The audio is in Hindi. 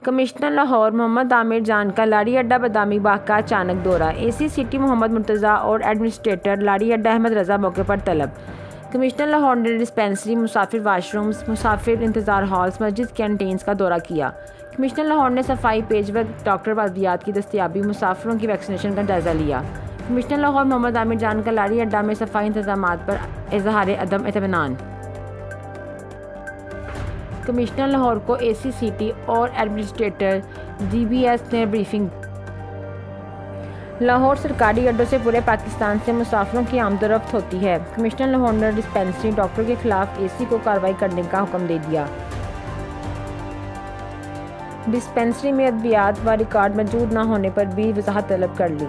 कमिश्नर लाहौर मोहम्मद आमिर जान का लाड़ी अड्डा बदामी बाग का अचानक दौरा। एसी सिटी मोहम्मद मुर्तज़ा और एडमिनिस्ट्रेटर लाड़ी अड्डा अहमद रज़ा मौके पर तलब। कमिश्नर लाहौर ने डिस्पेंसरी, मुसाफिर वाशरूम्स, मुसाफिर इंतज़ार हॉल्स, मस्जिद कैंटीन्स का दौरा किया। कमिश्नर लाहौर ने सफाई, पेशवर्क, डॉक्टर अद्वियात की दस्तियाबी, मुसाफिरों की वैक्सीनेशन का जायज़ा लिया। कमिश्नर लाहौर मोहम्मद आमिर जान का लाड़ी अड्डा में सफाई इंतजामात पर इज़हार अदम इत्मीनान। कमिश्नर लाहौर को एसी सिटी और एडमिनिस्ट्रेटर DBS ने ब्रीफिंग। लाहौर सरकारी अड्डों से पूरे पाकिस्तान से मुसाफिरों की आमदोरफ्त होती है। कमिश्नर लाहौर ने डिस्पेंसरी डॉक्टर के खिलाफ AC को कार्रवाई करने का हुक्म दे दिया। डिस्पेंसरी में अद्वियात व रिकॉर्ड मौजूद न होने पर भी वजाहत तलब कर ली।